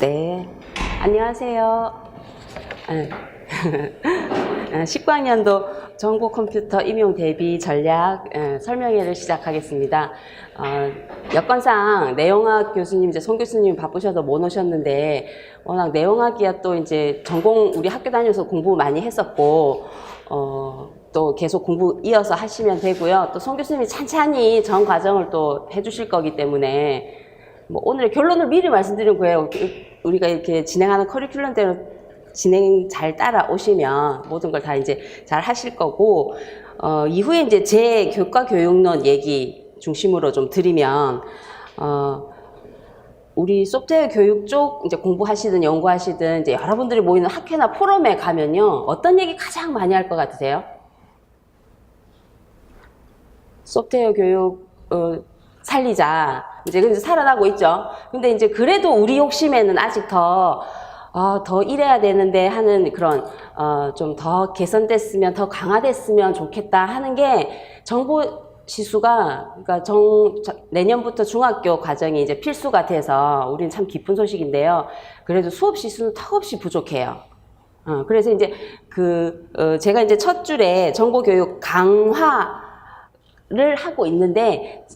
네, 안녕하세요. 10학년도 정보 컴퓨터 임용 대비 전략 설명회를 시작하겠습니다. 여건상 내용학 교수님, 이제 송 교수님 바쁘셔서 못 오셨는데, 워낙 내용학이야 또 이제 전공 우리 학교 다니면서 공부 많이 했었고, 또 계속 공부 이어서 하시면 되고요. 또 송 교수님이 찬찬히 전 과정을 또 해주실 거기 때문에, 뭐 오늘의 결론을 미리 말씀드린 거예요. 우리가 이렇게 진행하는 커리큘럼대로 진행 잘 따라오시면 모든 걸 다 이제 잘 하실 거고, 이후에 이제 제 교과 교육론 얘기 중심으로 좀 드리면, 우리 소프트웨어 교육 쪽 이제 공부하시든 연구하시든 이제 여러분들이 모이는 학회나 포럼에 가면요, 어떤 얘기 가장 많이 할 것 같으세요? 소프트웨어 교육, 살리자. 이제 살아나고 있죠. 근데 이제 그래도 우리 욕심에는 아직 더 이래야 되는데 하는 그런, 좀 더 개선됐으면, 더 강화됐으면 좋겠다 하는 게 정보 지수가, 그러니까 내년부터 중학교 과정이 이제 필수가 돼서 우리는 참 기쁜 소식인데요. 그래도 수업 지수는 턱없이 부족해요. 그래서 이제 제가 이제 첫 줄에 정보교육 강화를 하고 있는데,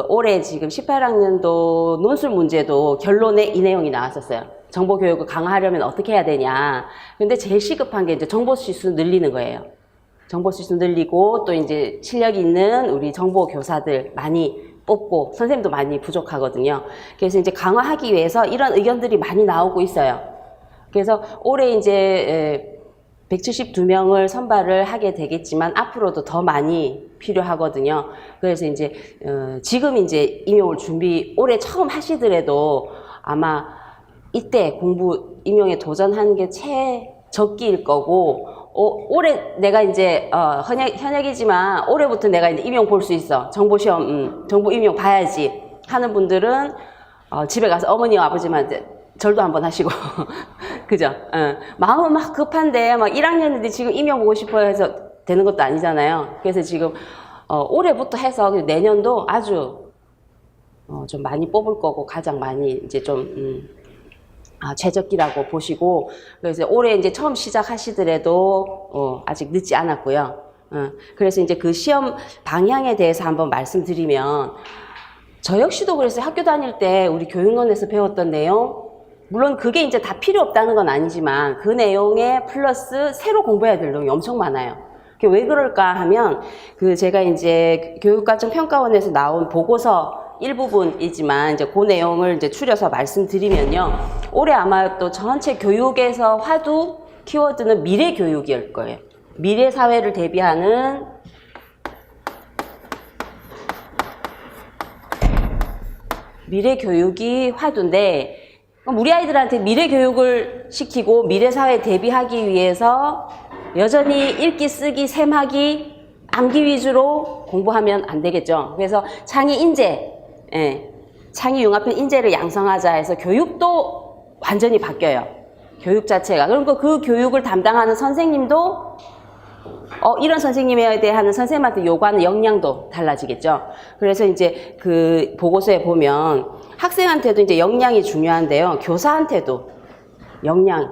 올해 지금 18학년도 논술 문제도 결론에 이 내용이 나왔었어요. 정보교육을 강화하려면 어떻게 해야 되냐. 근데 제일 시급한 게 이제 정보지수 늘리는 거예요. 정보지수 늘리고, 또 이제 실력 있는 우리 정보교사들 많이 뽑고, 선생님도 많이 부족하거든요. 그래서 이제 강화하기 위해서 이런 의견들이 많이 나오고 있어요. 그래서 올해 이제 172명을 선발을 하게 되겠지만 앞으로도 더 많이 필요하거든요. 그래서 이제 지금 이제 임용을 올해 처음 하시더라도 아마 이때 공부 임용에 도전하는 게 최적기일 거고, 올해 내가 이제 현역이지만 올해부터 내가 이제 임용 볼 수 있어. 정보시험, 정보 임용 봐야지 하는 분들은 집에 가서 어머니와 아버지한테 절도 한번 하시고 그죠? 마음은 막 급한데 막 1학년인데 지금 임용 보고 싶어요 해서 되는 것도 아니잖아요. 그래서 지금 올해부터 해서 내년도 아주 좀 많이 뽑을 거고, 가장 많이 이제 좀 최적기라고 보시고, 그래서 올해 이제 처음 시작하시더라도 아직 늦지 않았고요. 그래서 이제 그 시험 방향에 대해서 한번 말씀드리면, 저 역시도 그래서 학교 다닐 때 우리 교육론에서 배웠던 내용, 물론 그게 이제 다 필요 없다는 건 아니지만 그 내용에 플러스 새로 공부해야 될 내용이 엄청 많아요. 그게 왜 그럴까 하면, 제가 이제 교육과정평가원에서 나온 보고서 일부분이지만 이제 그 내용을 이제 추려서 말씀드리면요. 올해 아마 또 전체 교육에서 화두 키워드는 미래 교육일 거예요. 미래 사회를 대비하는 미래 교육이 화두인데, 우리 아이들한테 미래 교육을 시키고 미래 사회에 대비하기 위해서 여전히 읽기, 쓰기, 셈하기, 암기 위주로 공부하면 안 되겠죠. 그래서 창의 인재, 창의 융합형 인재를 양성하자 해서 교육도 완전히 바뀌어요. 교육 자체가. 그러니까 그 교육을 담당하는 선생님도 이런 선생님에 대해 하는 선생님한테 요구하는 역량도 달라지겠죠. 그래서 이제 그 보고서에 보면 학생한테도 이제 역량이 중요한데요. 교사한테도 역량을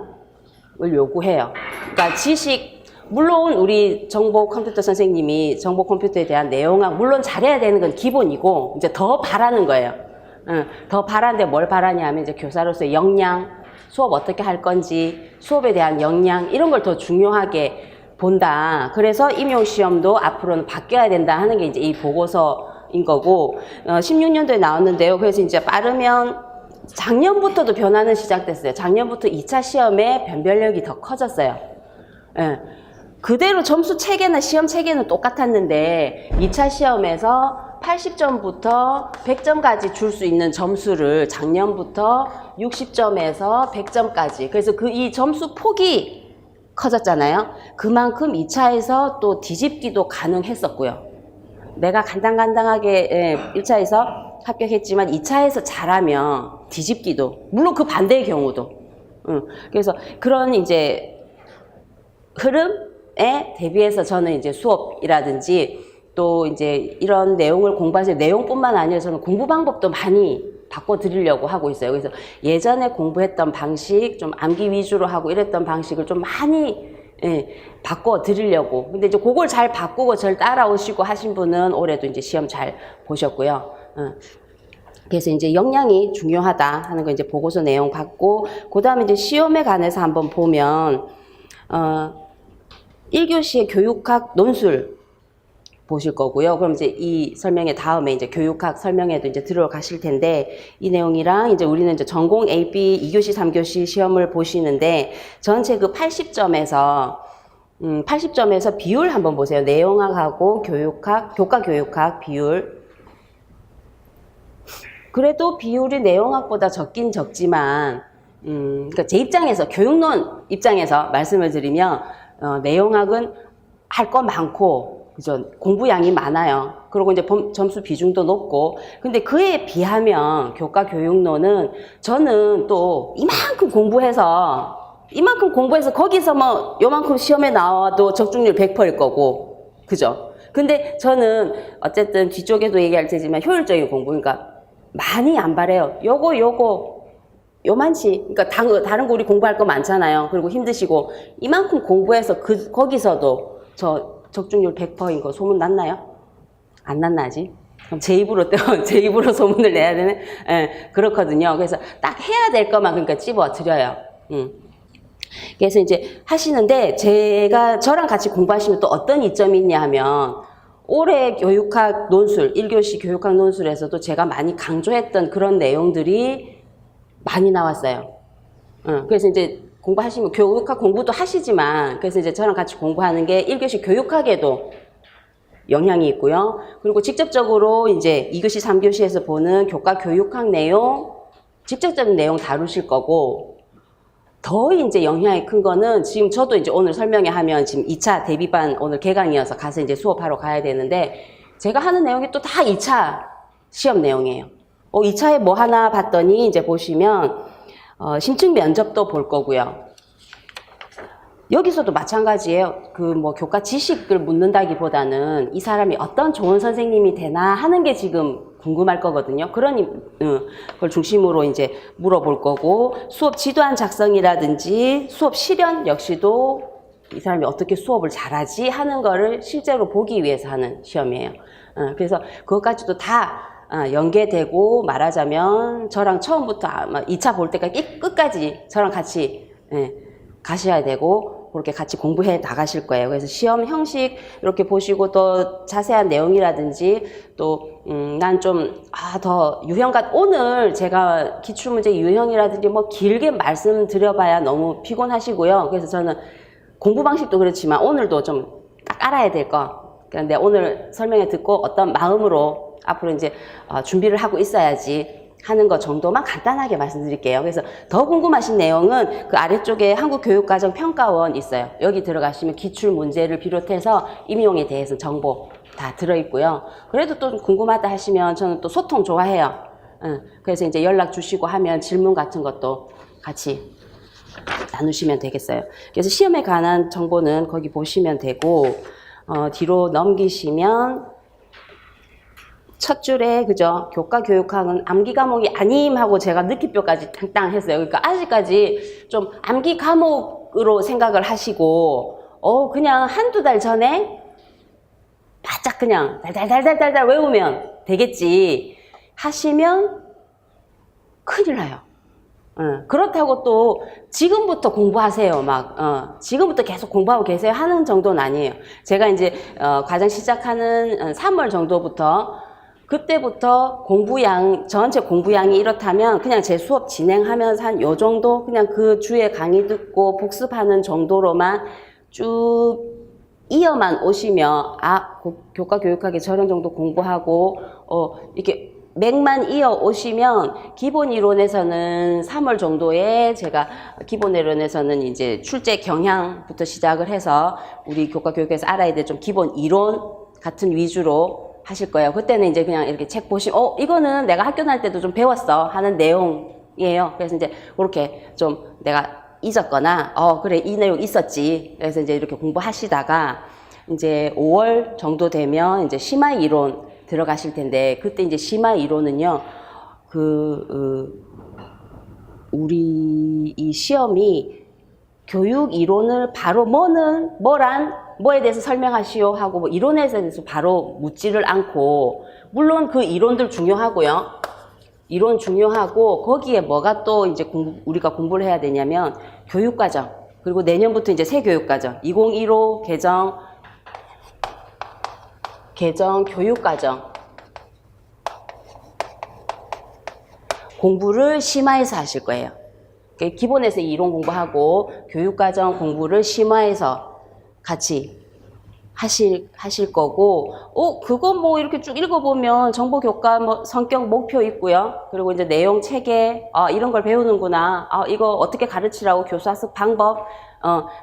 요구해요. 그러니까 지식, 물론 우리 정보 컴퓨터 선생님이 정보 컴퓨터에 대한 내용학 물론 잘해야 되는 건 기본이고, 이제 더 바라는 거예요. 더 바라는데 뭘 바라냐 하면 이제 교사로서의 역량, 수업 어떻게 할 건지, 수업에 대한 역량, 이런 걸 더 중요하게 본다. 그래서 임용시험도 앞으로는 바뀌어야 된다 하는 게 이제 이 보고서인 거고, 16년도에 나왔는데요. 그래서 이제 빠르면 작년부터도 변화는 시작됐어요. 작년부터 2차 시험의 변별력이 더 커졌어요. 그대로 점수 체계나 시험 체계는 똑같았는데 2차 시험에서 80점부터 100점까지 줄 수 있는 점수를 작년부터 60점에서 100점까지, 그래서 이 점수 폭이 커졌잖아요. 그만큼 2차에서 또 뒤집기도 가능했었고요. 내가 간당간당하게 1차에서 합격했지만 2차에서 잘하면 뒤집기도, 물론 그 반대의 경우도. 그래서 그런 이제 흐름에 대비해서 저는 이제 수업이라든지 또 이제 이런 내용을 공부하세요. 내용뿐만 아니라 저는 공부 방법도 많이 바꿔드리려고 하고 있어요. 그래서 예전에 공부했던 방식, 좀 암기 위주로 하고 이랬던 방식을 좀 많이 바꿔드리려고. 근데 이제 그걸 잘 바꾸고 절 따라오시고 하신 분은 올해도 이제 시험 잘 보셨고요. 그래서 이제 역량이 중요하다 하는 거 이제 보고서 내용 받고, 그 다음에 이제 시험에 관해서 한번 보면, 1교시의 교육학 논술 보실 거고요. 그럼 이제 이 설명의 다음에 이제 교육학 설명에도 이제 들어가실 텐데, 이 내용이랑 이제 우리는 이제 전공 AB 2교시, 3교시 시험을 보시는데, 전체 그 80점에서 비율 한번 보세요. 내용학하고 교육학, 교과 교육학 비율. 그래도 비율이 내용학보다 적긴 적지만, 그러니까 제 입장에서, 교육론 입장에서 말씀을 드리면, 내용학은 할 거 많고, 그죠? 공부량이 많아요. 그리고 이제 점수 비중도 높고, 근데 그에 비하면 교과 교육론은 저는 또 이만큼 공부해서 거기서 뭐 요만큼 시험에 나와도 적중률 100%일 거고, 그죠? 근데 저는 어쨌든 뒤쪽에도 얘기할 테지만 효율적인 공부, 그러니까 많이 안 바래요. 요만치. 그러니까 다른 거 우리 공부할 거 많잖아요. 그리고 힘드시고 이만큼 공부해서 거기서도 저 적중률 100%인 거 소문 났나요? 안 났나 아직? 그럼 제 입으로 소문을 내야 되네. 그렇거든요. 그래서 딱 해야 될 것만 그러니까 찝어 드려요. 그래서 이제 하시는데 저랑 같이 공부하시면 또 어떤 이점이 있냐 하면, 올해 교육학 논술, 1교시 교육학 논술에서도 제가 많이 강조했던 그런 내용들이 많이 나왔어요. 그래서 이제 공부하시면 교육학 공부도 하시지만, 그래서 이제 저랑 같이 공부하는 게 1교시 교육학에도 영향이 있고요. 그리고 직접적으로 이제 2교시, 3교시에서 보는 교과 교육학 내용, 직접적인 내용 다루실 거고, 더 이제 영향이 큰 거는 지금 저도 이제 오늘 설명회 하면 지금 2차 대비반 오늘 개강이어서 가서 이제 수업하러 가야 되는데, 제가 하는 내용이 또 다 2차 시험 내용이에요. 2차에 뭐 하나 봤더니 이제 보시면, 심층 면접도 볼 거고요. 여기서도 마찬가지예요. 그 뭐 교과 지식을 묻는다기보다는 이 사람이 어떤 좋은 선생님이 되나 하는 게 지금 궁금할 거거든요. 그러니 그걸 중심으로 이제 물어볼 거고, 수업 지도안 작성이라든지 수업 실현 역시도 이 사람이 어떻게 수업을 잘하지 하는 거를 실제로 보기 위해서 하는 시험이에요. 그래서 그것까지도 다 연계되고, 말하자면 저랑 처음부터 아마 2차 볼 때까지 끝까지 저랑 같이 가셔야 되고, 그렇게 같이 공부해 나가실 거예요. 그래서 시험 형식 이렇게 보시고, 또 자세한 내용이라든지, 또 난 좀 더 유형과, 오늘 제가 기출문제 유형이라든지 뭐 길게 말씀드려봐야 너무 피곤하시고요. 그래서 저는 공부 방식도 그렇지만 오늘도 좀 알아야 될 거, 그런데 오늘 설명회 듣고 어떤 마음으로 앞으로 이제 준비를 하고 있어야지 하는 것 정도만 간단하게 말씀드릴게요. 그래서 더 궁금하신 내용은 그 아래쪽에 한국교육과정평가원 있어요. 여기 들어가시면 기출 문제를 비롯해서 임용에 대해서 정보 다 들어있고요. 그래도 또 궁금하다 하시면 저는 또 소통 좋아해요. 그래서 이제 연락 주시고 하면 질문 같은 것도 같이 나누시면 되겠어요. 그래서 시험에 관한 정보는 거기 보시면 되고, 뒤로 넘기시면 첫 줄에, 그죠? 교과 교육학은 암기 과목이 아님 하고 제가 느낌표까지 땅땅 했어요. 그러니까 아직까지 좀 암기 과목으로 생각을 하시고, 그냥 한두 달 전에 바짝 그냥 달달달달달 외우면 되겠지 하시면 큰일 나요. 그렇다고 또 지금부터 공부하세요. 지금부터 계속 공부하고 계세요 하는 정도는 아니에요. 제가 이제 과정 시작하는 3월 정도부터, 그때부터 전체 공부량이 이렇다면 그냥 제 수업 진행하면서 한 요 정도, 그냥 그 주에 강의 듣고 복습하는 정도로만 쭉 이어만 오시면, 교과 교육학에 저런 정도 공부하고, 이렇게 맥만 이어 오시면, 기본 이론에서는 3월 정도에 제가 기본 이론에서는 이제 출제 경향부터 시작을 해서 우리 교과 교육에서 알아야 될 좀 기본 이론 같은 위주로 하실 거예요. 그때는 이제 그냥 이렇게 책 보시면, 이거는 내가 학교 다닐 때도 좀 배웠어 하는 내용이에요. 그래서 이제 그렇게 좀 내가 잊었거나, 그래, 이 내용 있었지. 그래서 이제 이렇게 공부하시다가, 이제 5월 정도 되면 이제 심화 이론 들어가실 텐데, 그때 이제 심화 이론은요, 우리 이 시험이 교육 이론을 바로 뭐에 대해서 설명하시오 하고 뭐 이론에 대해서 바로 묻지를 않고, 물론 그 이론들 중요하고요. 이론 중요하고, 거기에 뭐가 또 이제 우리가 공부를 해야 되냐면 교육과정, 그리고 내년부터 이제 새 교육과정 2015 개정 교육과정 공부를 심화해서 하실 거예요. 기본에서 이론 공부하고 교육과정 공부를 심화해서 같이 하실 거고, 그거 뭐 이렇게 쭉 읽어보면 정보교과 뭐 성격 목표 있고요. 그리고 이제 내용 체계, 이런 걸 배우는구나. 이거 어떻게 가르치라고 교사수 방법,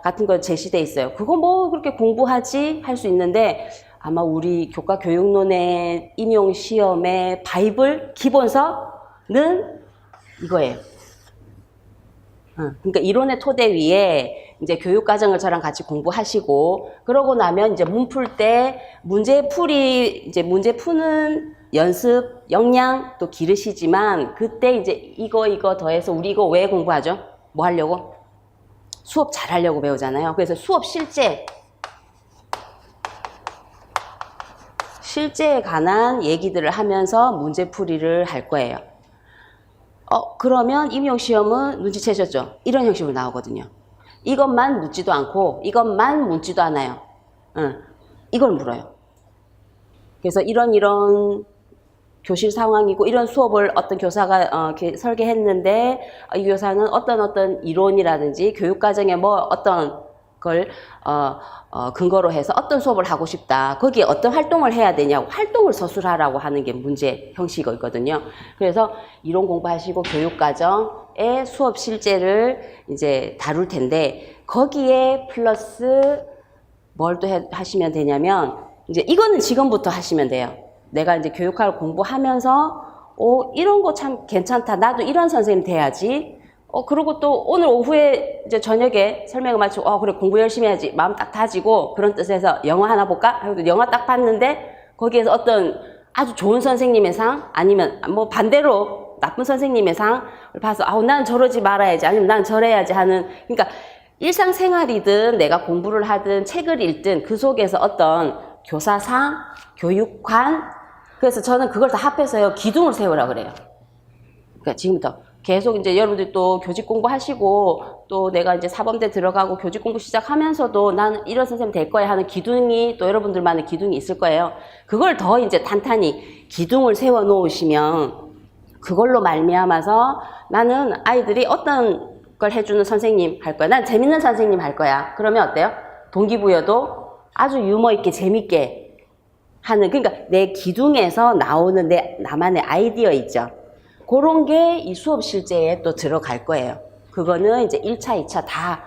같은 거 제시돼 있어요. 그거 뭐 그렇게 공부하지? 할 수 있는데, 아마 우리 교과 교육론의 임용 시험의 바이블 기본서는 이거예요. 그러니까 이론의 토대 위에 이제 교육과정을 저랑 같이 공부하시고, 그러고 나면 이제 문 풀 때 문제 푸는 연습, 역량 또 기르시지만, 그때 이제 이거 더해서 우리 이거 왜 공부하죠? 뭐 하려고? 수업 잘 하려고 배우잖아요. 그래서 수업 실제에 관한 얘기들을 하면서 문제풀이를 할 거예요. 그러면 임용시험은 눈치채셨죠? 이런 형식으로 나오거든요. 이것만 묻지도 않고, 이것만 묻지도 않아요. 이걸 물어요. 그래서 이런 교실 상황이고, 이런 수업을 어떤 교사가 설계했는데, 이 교사는 어떤 이론이라든지 교육과정에 뭐 어떤 걸 근거로 해서 어떤 수업을 하고 싶다. 거기에 어떤 활동을 해야 되냐고, 활동을 서술하라고 하는 게 문제 형식이거든요. 그래서 이론 공부하시고 교육과정의 수업 실제를 이제 다룰 텐데, 거기에 플러스 뭘 또 하시면 되냐면, 이제 이거는 지금부터 하시면 돼요. 내가 이제 교육학을 공부하면서 이런 거 참 괜찮다. 나도 이런 선생님 돼야지. 그리고 또 오늘 오후에 이제 저녁에 설명을 마치고 그래 공부 열심히 해야지 마음 딱 다지고, 그런 뜻에서 영화 하나 볼까? 하고 영화 딱 봤는데 거기에서 어떤 아주 좋은 선생님의 상, 아니면 뭐 반대로 나쁜 선생님의 상을 봐서 난 저러지 말아야지, 아니면 난 저래야지 하는, 그러니까 일상생활이든 내가 공부를 하든 책을 읽든 그 속에서 어떤 교사상, 교육관, 그래서 저는 그걸 다 합해서요 기둥을 세우라고 그래요. 그러니까 지금부터 계속 이제 여러분들이 또 교직 공부하시고, 또 내가 이제 사범대 들어가고 교직 공부 시작하면서도 나는 이런 선생님 될 거야 하는 기둥이, 또 여러분들만의 기둥이 있을 거예요. 그걸 더 이제 탄탄히 기둥을 세워 놓으시면, 그걸로 말미암아서 나는 아이들이 어떤 걸 해주는 선생님 할 거야. 난 재밌는 선생님 할 거야. 그러면 어때요? 동기부여도 아주 유머 있게 재밌게 하는, 그러니까 내 기둥에서 나오는 나만의 아이디어 있죠. 그런 게 이 수업 실제에 또 들어갈 거예요. 그거는 이제 1차, 2차 다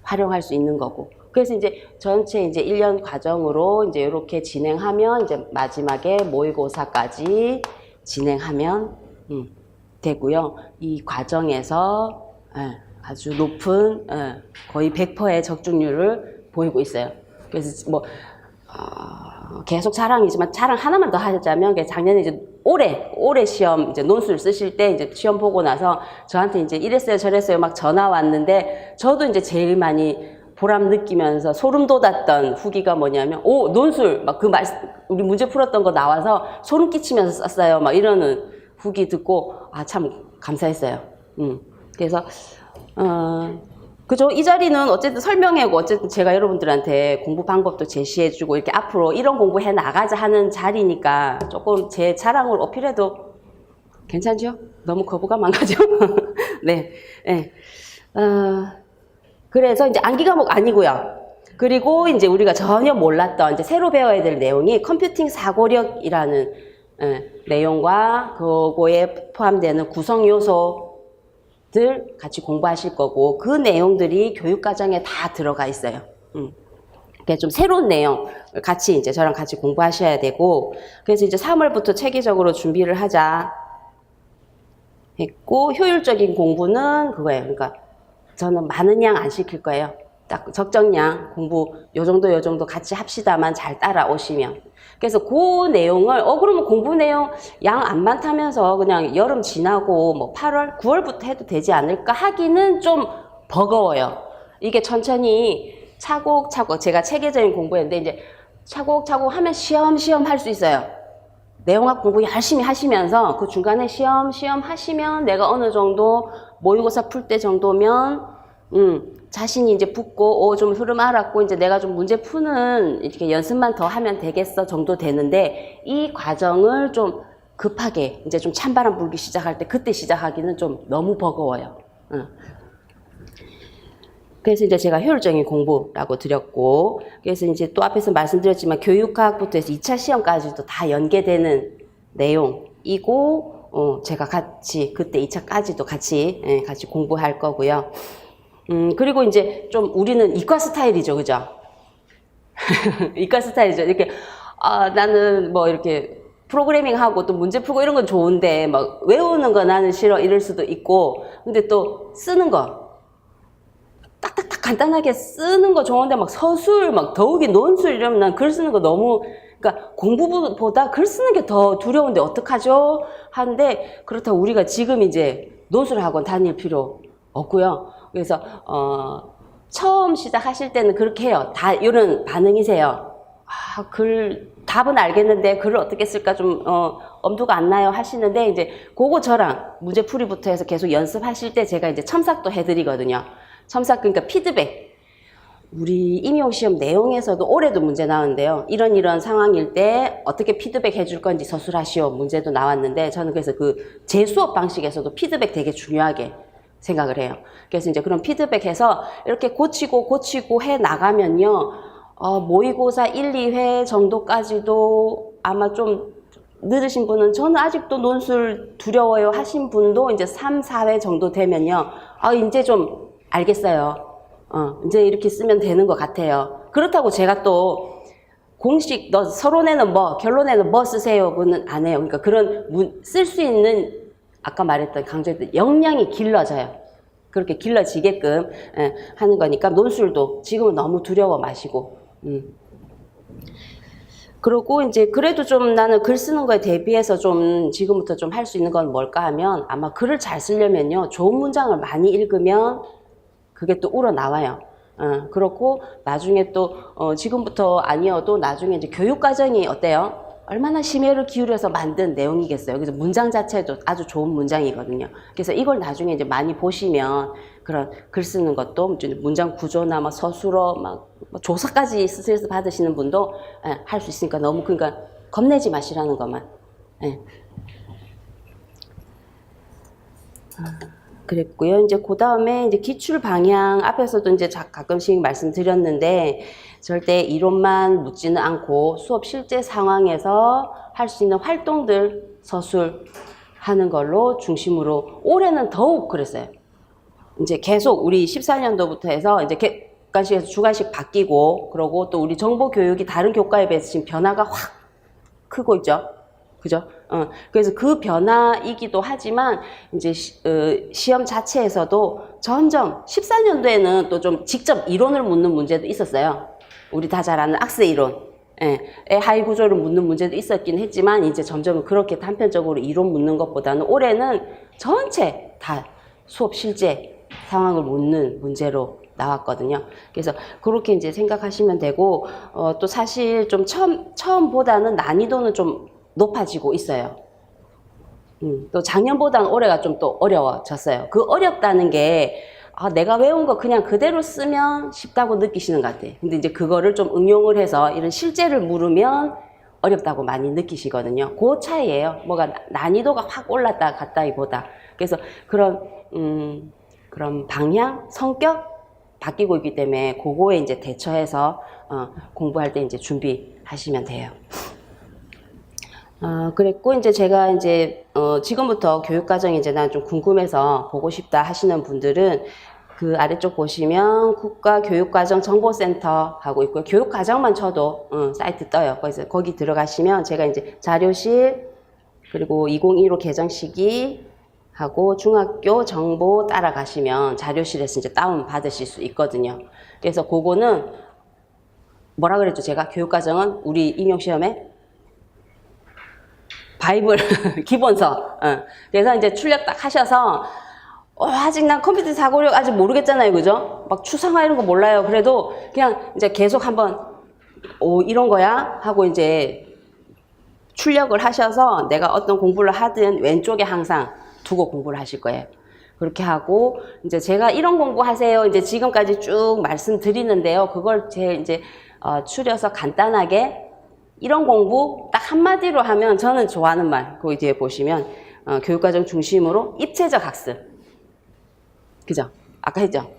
활용할 수 있는 거고. 그래서 이제 전체 이제 1년 과정으로 이제 이렇게 진행하면 이제 마지막에 모의고사까지 진행하면 되고요. 이 과정에서 아주 높은 거의 100%의 적중률을 보이고 있어요. 그래서 뭐 계속 자랑이지만 자랑 하나만 더 하자면, 작년에 이제 올해 시험 이제 논술 쓰실 때 이제 시험 보고 나서 저한테 이제 이랬어요 저랬어요 막 전화 왔는데, 저도 이제 제일 많이 보람 느끼면서 소름 돋았던 후기가 뭐냐면, 논술 막 우리 문제 풀었던 거 나와서 소름 끼치면서 썼어요 막 이러는 후기 듣고 참 감사했어요. 그래서 그죠? 이 자리는 어쨌든 설명회고, 어쨌든 제가 여러분들한테 공부 방법도 제시해주고, 이렇게 앞으로 이런 공부해 나가자 하는 자리니까 조금 제 자랑을 어필해도 괜찮죠? 너무 거부감 안 가죠? 네. 그래서 이제 암기 과목 아니고요. 그리고 이제 우리가 전혀 몰랐던 이제 새로 배워야 될 내용이 컴퓨팅 사고력이라는 내용과 그거에 포함되는 구성 요소 들 같이 공부하실 거고, 그 내용들이 교육과정에 다 들어가 있어요. 그게 좀 새로운 내용 같이 이제 저랑 같이 공부하셔야 되고, 그래서 이제 3월부터 체계적으로 준비를 하자 했고, 효율적인 공부는 그거예요. 그러니까 저는 많은 양 안 시킬 거예요. 딱 적정량 공부 요 정도 같이 합시다만 잘 따라오시면. 그래서 그 내용을 그러면 공부 내용 양 안 많다면서 그냥 여름 지나고 뭐 8월, 9월부터 해도 되지 않을까 하기는 좀 버거워요. 이게 천천히 차곡차곡 제가 체계적인 공부했는데 이제 차곡차곡 하면 시험시험 할 수 있어요. 내용학 공부 열심히 하시면서 그 중간에 시험시험 하시면 내가 어느 정도 모의고사 풀 때 정도면 자신이 이제 붙고 좀 흐름 알았고 이제 내가 좀 문제 푸는 이렇게 연습만 더 하면 되겠어 정도 되는데 이 과정을 좀 급하게 이제 좀 찬바람 불기 시작할 때 그때 시작하기는 좀 너무 버거워요. 그래서 이제 제가 효율적인 공부라고 드렸고, 그래서 이제 또 앞에서 말씀드렸지만 교육학부터 해서 2차 시험까지도 다 연계되는 내용이고, 제가 같이 그때 2차까지도 같이 공부할 거고요. 그리고 이제 좀 우리는 이과 스타일이죠, 그죠? 이과 스타일이죠. 이렇게, 나는 뭐 이렇게 프로그래밍 하고 또 문제 풀고 이런 건 좋은데, 막 외우는 거 나는 싫어 이럴 수도 있고, 근데 또 쓰는 거, 딱딱딱 간단하게 쓰는 거 좋은데 막 서술, 막 더욱이 논술 이러면 난 글 쓰는 거 너무, 그러니까 공부보다 글 쓰는 게 더 두려운데 어떡하죠? 하는데, 그렇다고 우리가 지금 이제 논술 학원 다닐 필요 없고요. 그래서 처음 시작하실 때는 그렇게 해요. 다 이런 반응이세요. 답은 알겠는데 글을 어떻게 쓸까 좀 엄두가 안 나요 하시는데 이제 그거 저랑 문제풀이부터 해서 계속 연습하실 때 제가 이제 첨삭도 해드리거든요. 첨삭 그러니까 피드백. 우리 임용시험 내용에서도 올해도 문제 나오는데요. 이런 상황일 때 어떻게 피드백 해줄 건지 서술하시오 문제도 나왔는데 저는 그래서 제 수업 방식에서도 피드백 되게 중요하게 생각을 해요. 그래서 이제 그런 피드백해서 이렇게 고치고 해 나가면요. 모의고사 1, 2회 정도까지도 아마 좀 늦으신 분은 저는 아직도 논술 두려워요 하신 분도 이제 3, 4회 정도 되면요. 이제 좀 알겠어요. 이제 이렇게 쓰면 되는 것 같아요. 그렇다고 제가 또 공식 서론에는 뭐 결론에는 뭐 쓰세요 그는 안 해요. 그러니까 그런 쓸 수 있는 아까 말했던 강조했던 역량이 길러져요. 그렇게 길러지게끔 하는 거니까 논술도 지금은 너무 두려워 마시고 그러고 이제 그래도 좀 나는 글 쓰는 거에 대비해서 좀 지금부터 좀 할 수 있는 건 뭘까 하면 아마 글을 잘 쓰려면요 좋은 문장을 많이 읽으면 그게 또 우러나와요. 그렇고 나중에 또 지금부터 아니어도 나중에 이제 교육과정이 어때요? 얼마나 심혈을 기울여서 만든 내용이겠어요. 그래서 문장 자체도 아주 좋은 문장이거든요. 그래서 이걸 나중에 이제 많이 보시면 그런 글 쓰는 것도 문장 구조나 막 서술어 막 조사까지 스트레스 받으시는 분도 할 수 있으니까 너무 그러니까 겁내지 마시라는 것만. 그랬고요. 이제 그 다음에 이제 기출 방향 앞에서도 이제 가끔씩 말씀드렸는데 절대 이론만 묻지는 않고 수업 실제 상황에서 할 수 있는 활동들 서술 하는 걸로 중심으로 올해는 더욱 그랬어요. 이제 계속 우리 14년도부터 해서 이제 객관식에서 주관식 바뀌고 그러고 또 우리 정보 교육이 다른 교과에 비해서 지금 변화가 확 크고 있죠. 그죠? 그래서 그 변화이기도 하지만, 이제, 시험 자체에서도 점점, 14년도에는 또 좀 직접 이론을 묻는 문제도 있었어요. 우리 다 잘 아는 악세 이론. 하위 구조를 묻는 문제도 있었긴 했지만, 이제 점점 그렇게 단편적으로 이론 묻는 것보다는 올해는 전체 다 수업 실제 상황을 묻는 문제로 나왔거든요. 그래서 그렇게 이제 생각하시면 되고, 또 사실 좀 처음보다는 난이도는 좀 높아지고 있어요. 또 작년보다는 올해가 좀 또 어려워졌어요. 그 어렵다는 게 내가 외운 거 그냥 그대로 쓰면 쉽다고 느끼시는 것 같아요. 근데 이제 그거를 좀 응용을 해서 이런 실제를 물으면 어렵다고 많이 느끼시거든요. 그 차이예요. 뭐가 난이도가 확 올랐다 갔다기보다. 그래서 그런 방향, 성격 바뀌고 있기 때문에 그거에 이제 대처해서 공부할 때 이제 준비하시면 돼요. 그랬고, 이제 제가 이제, 지금부터 교육과정이 이제 난 좀 궁금해서 보고 싶다 하시는 분들은 그 아래쪽 보시면 국가교육과정 정보센터 하고 있고요. 교육과정만 쳐도, 사이트 떠요. 그래서 거기 들어가시면 제가 이제 자료실, 그리고 2015 개정 시기 하고 중학교 정보 따라가시면 자료실에서 이제 다운 받으실 수 있거든요. 그래서 그거는 뭐라 그랬죠? 제가 교육과정은 우리 임용시험에 바이블 기본서. 그래서 이제 출력 딱 하셔서 아직 난 컴퓨터 사고력 아직 모르겠잖아요, 그죠? 막 추상화 이런 거 몰라요. 그래도 그냥 이제 계속 한번 이런 거야 하고 이제 출력을 하셔서 내가 어떤 공부를 하든 왼쪽에 항상 두고 공부를 하실 거예요. 그렇게 하고 이제 제가 이런 공부 하세요. 이제 지금까지 쭉 말씀드리는데요. 그걸 제 이제 추려서 간단하게 이런 공부 딱 한마디로 하면 저는 좋아하는 말, 그 뒤에 보시면 교육과정 중심으로 입체적 학습. 그죠? 아까 했죠?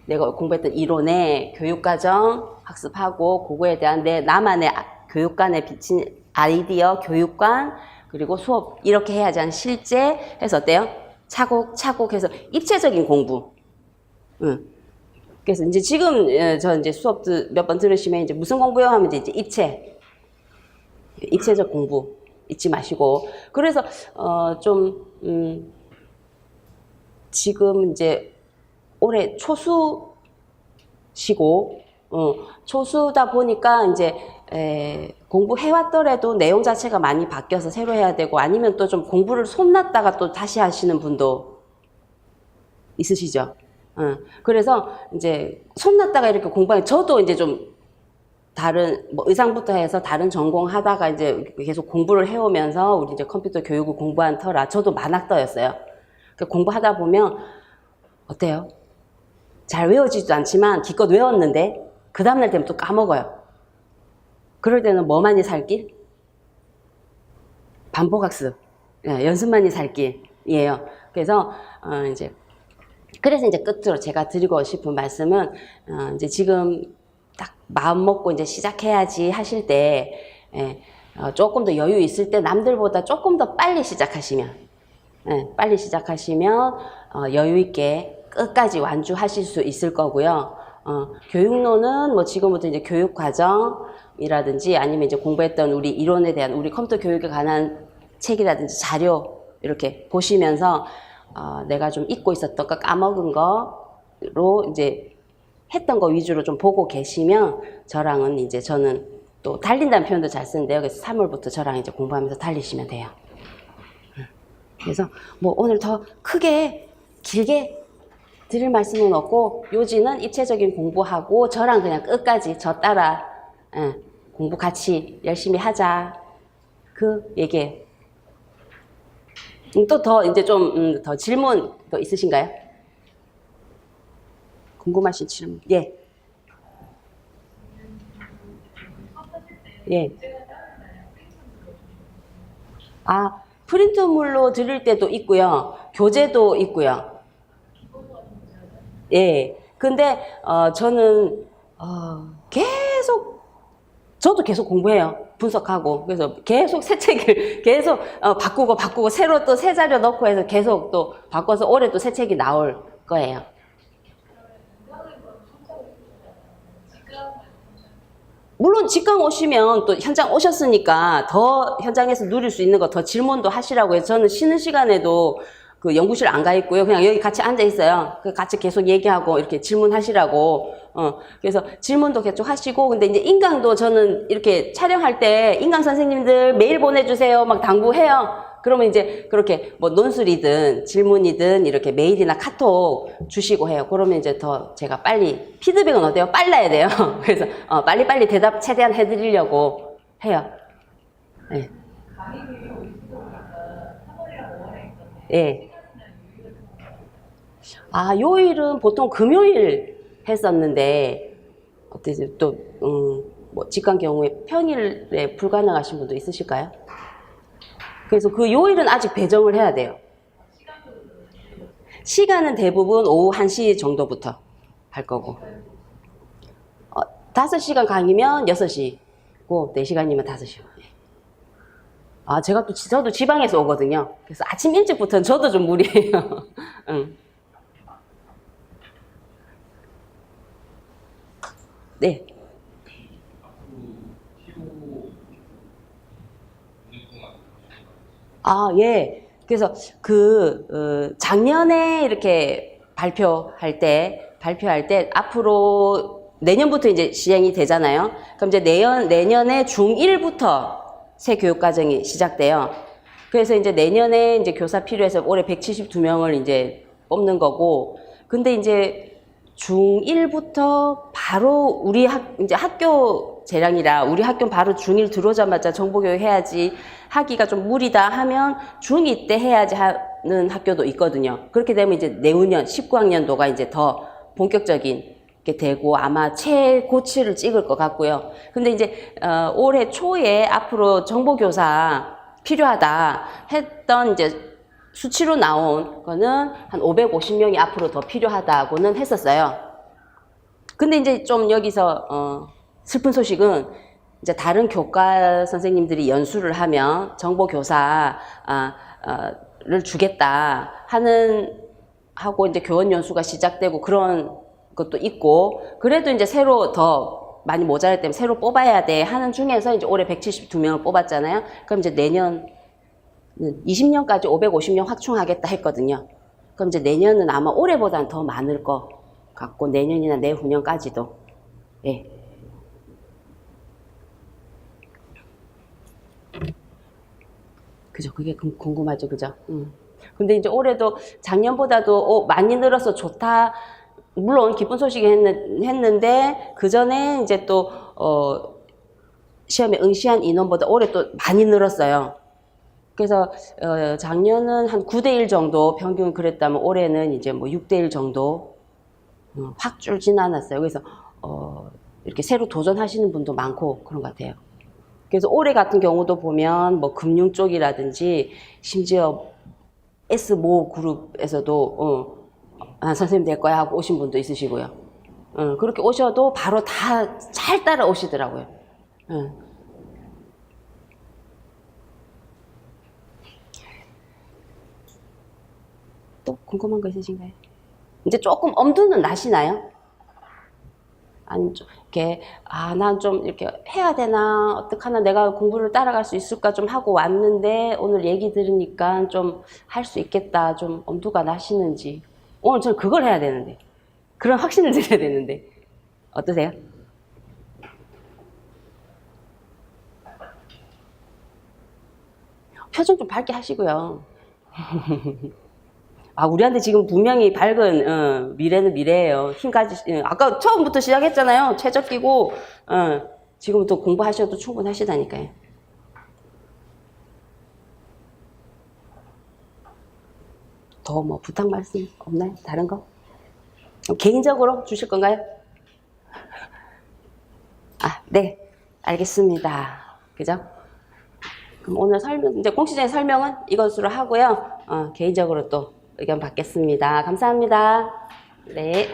내가 공부했던 이론에 교육과정 학습하고 그거에 대한 나만의 교육관에 비친 아이디어, 교육관, 그리고 수업 이렇게 해야지 한 실제 해서 어때요? 차곡차곡 해서 입체적인 공부. 그래서 이제 지금 저 이제 수업 몇 번 들으시면 이제 무슨 공부요? 하면 이제 입체적 공부 잊지 마시고. 그래서 지금 이제 올해 초수시고 초수다 보니까 이제 공부해왔더라도 내용 자체가 많이 바뀌어서 새로 해야 되고 아니면 또 좀 공부를 손놨다가 또 다시 하시는 분도 있으시죠. 그래서 이제 손놨다가 이렇게 공부하면 저도 이제 좀 다른 뭐 의상부터 해서 다른 전공 하다가 이제 계속 공부를 해오면서 우리 이제 컴퓨터 교육을 공부한 터라 저도 만학도였어요. 공부하다 보면 어때요? 잘 외워지지도 않지만 기껏 외웠는데 그 다음날 되면 또 까먹어요. 그럴 때는 뭐만이 살 길? 반복학습, 연습만이 살 길이에요. 그래서 그래서 이제 끝으로 제가 드리고 싶은 말씀은 이제 지금 딱 마음 먹고 이제 시작해야지 하실 때 조금 더 여유 있을 때 남들보다 조금 더 빨리 시작하시면 여유 있게 끝까지 완주하실 수 있을 거고요. 교육론은 뭐 지금부터 이제 교육과정이라든지 아니면 이제 공부했던 우리 이론에 대한 우리 컴퓨터 교육에 관한 책이라든지 자료 이렇게 보시면서 내가 좀 잊고 있었던 거 까먹은 거로 이제 했던 거 위주로 좀 보고 계시면 저랑은 이제 저는 또 달린다는 표현도 잘 쓰는데요. 그래서 3월부터 저랑 이제 공부하면서 달리시면 돼요. 그래서 뭐 오늘 더 크게 길게 드릴 말씀은 없고 요지는 입체적인 공부하고 저랑 그냥 끝까지 저 따라 공부 같이 열심히 하자 그 얘기예요. 또 더 이제 좀 더 질문 더 있으신가요? 궁금하신 질문? 예. 예. 프린트물로 드릴 때도 있고요. 교재도 있고요. 예. 근데 저는 저도 계속 공부해요. 분석하고. 그래서 계속 새 책을 계속 바꾸고 새로 또 새 자료 넣고 해서 계속 또 바꿔서 올해 또 새 책이 나올 거예요. 물론 직강 오시면 또 현장 오셨으니까 더 현장에서 누릴 수 있는 거 더 질문도 하시라고 해서 저는 쉬는 시간에도 그 연구실 안 가 있고요. 그냥 여기 같이 앉아 있어요. 같이 계속 얘기하고 이렇게 질문하시라고. 그래서 질문도 계속 하시고 근데 이제 인강도 저는 이렇게 촬영할 때 인강 선생님들 메일 보내주세요. 막 당부해요. 그러면 이제 그렇게 뭐 논술이든 질문이든 이렇게 메일이나 카톡 주시고 해요. 그러면 이제 더 제가 빨리 피드백은 어때요? 빨라야 돼요. 그래서 빨리빨리 대답 최대한 해드리려고 해요. 네. 예. 요일은 보통 금요일 했었는데 어때요? 또 뭐 직관 경우에 평일에 불가능하신 분도 있으실까요? 그래서 그 요일은 아직 배정을 해야 돼요. 시간은 대부분 오후 1시 정도부터 할 거고 5시간 강의면 6시고 4시간이면 5시간. 저도 지방에서 오거든요. 그래서 아침 일찍부터는 저도 좀 무리해요. 네. 예. 그래서 작년에 이렇게 발표할 때 앞으로 내년부터 이제 시행이 되잖아요. 그럼 이제 내년에 중1부터 새 교육과정이 시작돼요. 그래서 이제 내년에 이제 교사 필요해서 올해 172명을 이제 뽑는 거고, 근데 이제 중1부터 바로 이제 학교 재량이라 우리 학교 바로 중1 들어오자마자 정보교육 해야지 하기가 좀 무리다 하면 중2 때 해야지 하는 학교도 있거든요. 그렇게 되면 이제 내후년 19학년도가 이제 더 본격적인 게 되고 아마 최고치를 찍을 것 같고요. 근데 이제 올해 초에 앞으로 정보교사 필요하다 했던 이제 수치로 나온 거는 한 550명이 앞으로 더 필요하다고는 했었어요. 근데 이제 좀 여기서 슬픈 소식은 이제 다른 교과 선생님들이 연수를 하면 정보교사를 주겠다 하고 이제 교원 연수가 시작되고 그런 것도 있고, 그래도 이제 새로 더 많이 모자랄 때문에 새로 뽑아야 돼 하는 중에서 이제 올해 172명을 뽑았잖아요. 그럼 이제 내년 20년까지 550명 확충하겠다 했거든요. 그럼 이제 내년은 아마 올해보다는 더 많을 것 같고, 내년이나 내후년까지도. 예. 그죠. 그게 궁금하죠. 그죠. 근데 이제 올해도 작년보다도 많이 늘어서 좋다. 물론 기쁜 소식이 했는데 그 전에 이제 또 시험에 응시한 인원보다 올해 또 많이 늘었어요. 그래서 작년은 한 9대1 정도 평균 그랬다면 올해는 이제 뭐 6대1 정도 확 줄진 않았어요. 그래서 이렇게 새로 도전하시는 분도 많고 그런 것 같아요. 그래서 올해 같은 경우도 보면 뭐 금융 쪽이라든지 심지어 S모 그룹에서도 선생님 될 거야 하고 오신 분도 있으시고요. 그렇게 오셔도 바로 다 잘 따라 오시더라고요. 또 궁금한 거 있으신가요? 이제 조금 엄두는 나시나요? 아니면 좀 이렇게 난 좀 이렇게 해야 되나 어떡하나 내가 공부를 따라갈 수 있을까 좀 하고 왔는데 오늘 얘기 들으니까 좀 할 수 있겠다 좀 엄두가 나시는지. 오늘 저는 그걸 해야 되는데 그런 확신을 드려야 되는데 어떠세요? 표정 좀 밝게 하시고요. 우리한테 지금 분명히 밝은 미래는 미래예요. 힘까지 아까 처음부터 시작했잖아요. 최저 끼고 지금부터 공부하셔도 충분하시다니까요. 더 뭐 부탁 말씀 없나요? 다른 거? 개인적으로 주실 건가요? 네, 알겠습니다. 그죠? 그럼 오늘 이제 공시전의 설명은 이것으로 하고요. 개인적으로 또 의견 받겠습니다. 감사합니다. 네.